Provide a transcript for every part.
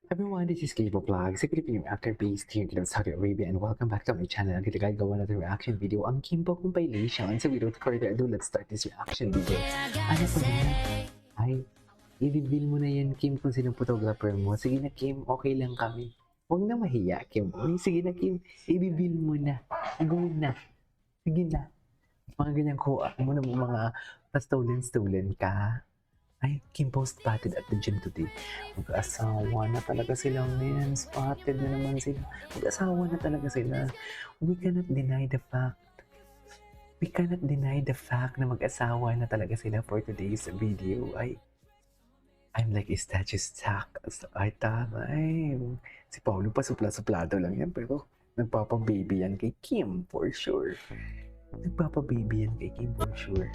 Everyone, this is Kibo Vlog, sa Filipino actor based here in Saudi Arabia, and welcome back to my channel. Ang kita gagawa natin reaction video, ang Kimbo compilation. So without further ado, let's start this reaction video. Ano po yan? Ay, i-reveal mo na yan, Kim, kung sinong photographer mo. Sige na, Kim, okay lang kami. Huwag na mahiya, Kim. Uy, sige na, Kim, i-reveal mo na. Gawin na. Sige na. Mga ganyan ko, mo na mga pa-stolen ka. Ay, Kim Post spotted at the gym today. Mag-asawa na talaga silang men. Spotted na naman sila. Mag-asawa na talaga sila. We cannot deny the fact. We cannot deny the fact na mag-asawa na talaga sila for today's video. I'm like a statue stuck. Ay, tama. Ay, si Paulo pa supla-suplado lang yan. Pero nagpapa-baby yan kay Kim for sure. Nagpapa-baby yan kay Kim for sure.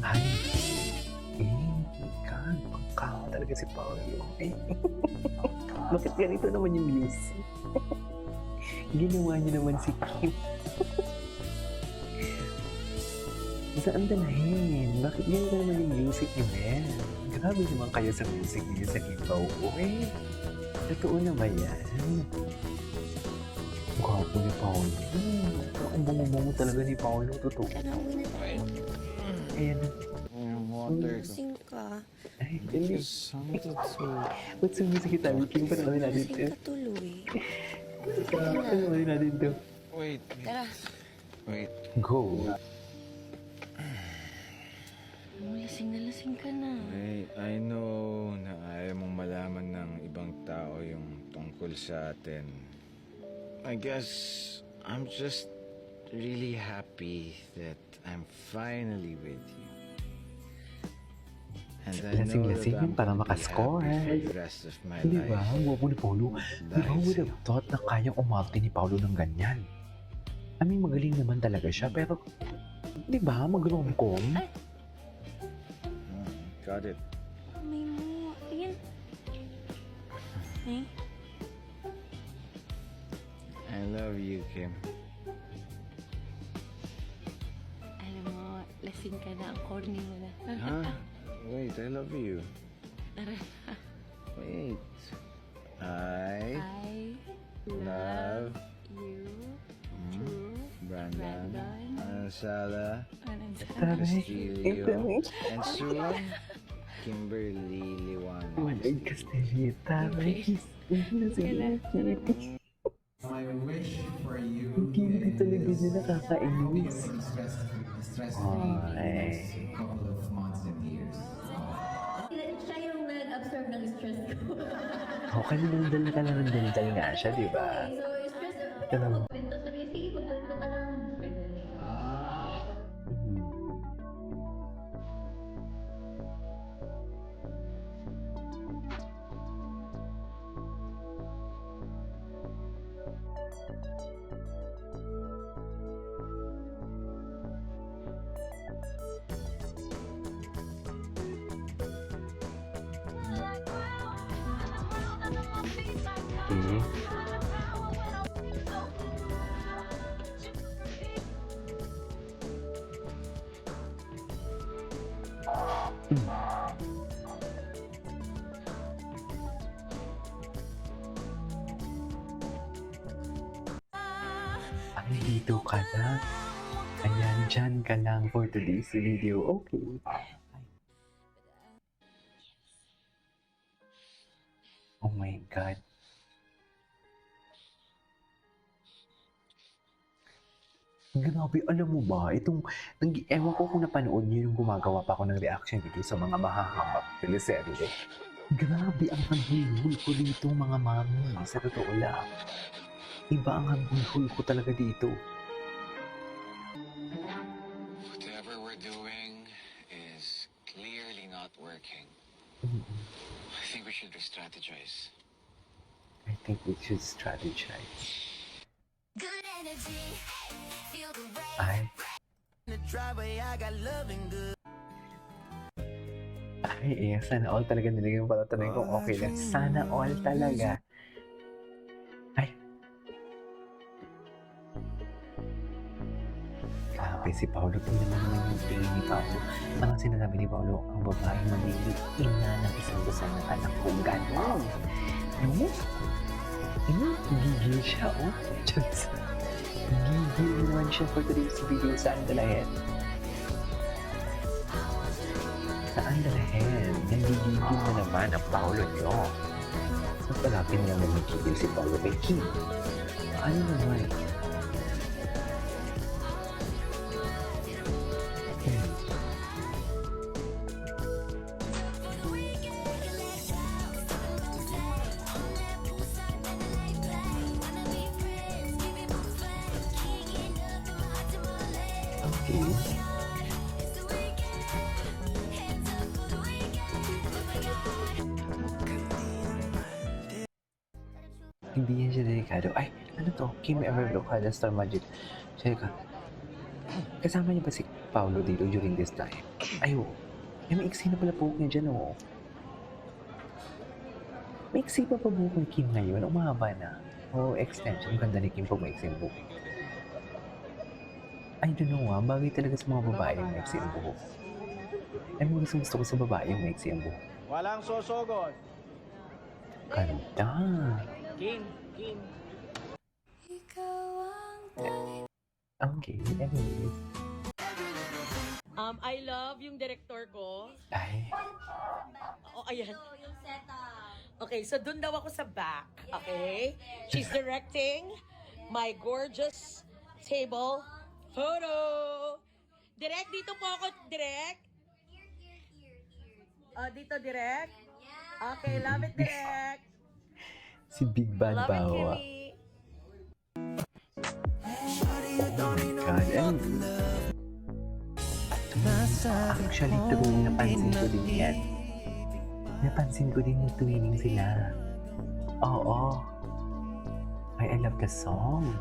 Ay, God, pangkawa talaga si Paulo. Bakit ganito naman yung music? Ginawa niya naman si Kim. Saan dalahin? Bakit ganito naman yung music niyo, men? Grabe naman kayo sa music niyo sa Kibaw. Totoo naman yan. Gwapo ni Paulo. Ang bungo-bungo talaga ni Paulo. Totoo. Ayan na. Lasing ka. Ay, hindi. Sounded so... Ba't sumisik kita? Kim, paano kami natin ito? Lasing ka tuloy. Paano kami natin ito? Wait. Tara. Wait. Go! Lasing ka na. I know na ayaw mong malaman ng ibang tao yung tungkol sa atin. I guess I'm just really happy that I'm finally with you. And I know that Lasing-lasing yan I'm para gonna be makascore. happy for the rest of my Di ba? life. Guwapo ni Paulo. Di ba would have thought na kayang umarte ni Paulo ng ganyan? I mean, magaling naman talaga siya, pero di ba? Mag-rom-com? Got it. May mo. Tingin. Eh? I love you, Kim. Alam mo, lasing ka na. Ang corny mo na. Huh? Wait, I love you. Tara. Wait. I I love you. True. Brandon, Brandon. Ansala, Anong Taray. Castillo, and soon, Kimberly Liwan. Walang Castellita. My wish for you Hindi talaga niya nakakainis. stress Ay. a couple of months and years. Siya yung nag-absorb ng stress ko. Okay, nandal ka lang nandal nga siya, di ba? So, stress na. Ganun. Kwento sabi, sige, magkwento ka lang. Okay. Ay, dito ka lang. Ayan, dyan ka lang for today's video. Okay. Oh my God. Grabe, alam mo ba, ewan ko kung napanood niyo yung gumagawa pa ako ng reaction video sa mga mahahambak teleserye. Grabe ang hanghul ko dito, mga mami, sa totoo lang. Iba ang hanghul ko talaga dito. Whatever we're doing is clearly not working. I think we should re-strategize. I think we should strategize. Good energy, feel the way. Ay, The driveway, I got loving good. sana all talaga nilagay mo pala tanong kung okay lang. Sana all talaga. Ay. Grabe si Paulo. Tingnan naman yung tingin ni Paulo. Parang sinasabi ni Paulo, ang babae magiging ina ng isang dosen ng anak ko. Ganon. No? Gigil siya, oh. Just, gigil naman siya for today's video. Saan dalahin? Saan dalahin? Nagigigil na naman ang Paolo nyo. So, palapin na naman nagigil si Paolo kay Kim. Ano naman? Okay. Hindi yan siya delikado. Ay, ano to? Kim Ever Lucada Star Magic. Check ka. Kasama niya ba si Paolo dito during this time? Ay, oo. May maiksi na pala buhok niya dyan, oo. Maiksi pa pa buhok ni Kim ngayon? Umahaba na. O extension. Ang ganda ni Kim pag maiksi ang buhok. I don't know ah. Bagay talaga sa mga babae yung maiksi ang buhok. Ay, mo gusto ko sa babae yung maiksi ang buhok. Walang sosogod. Ganda. King, King. Okay, anyways. I love yung director ko. Ay, Oh, ayan. Okay, so dun daw ako sa back. Okay? She's directing my gorgeous table photo. Direct, dito po ako, direct. Dito, direct. Okay, love it, direct. si Big Bad Love it, Bawa. Kimmy. Oh my God, actually, true, napansin ko din yan. Napansin ko din yung tuwining sila. Oo. I love the song.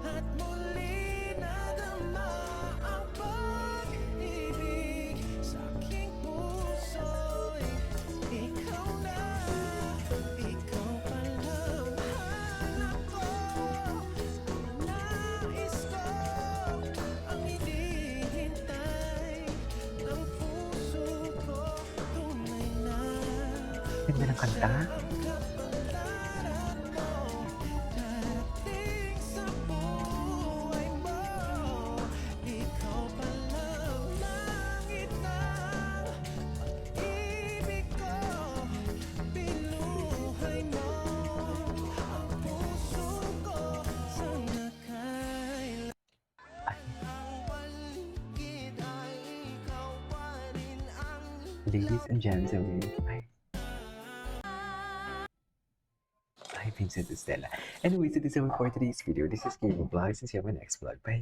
Ganda ng kanta. Ladies and gentlemen, Vincent Estela. Anyways, it is all for today's video. This is Game of Vlogs and see you on my next vlog. Bye!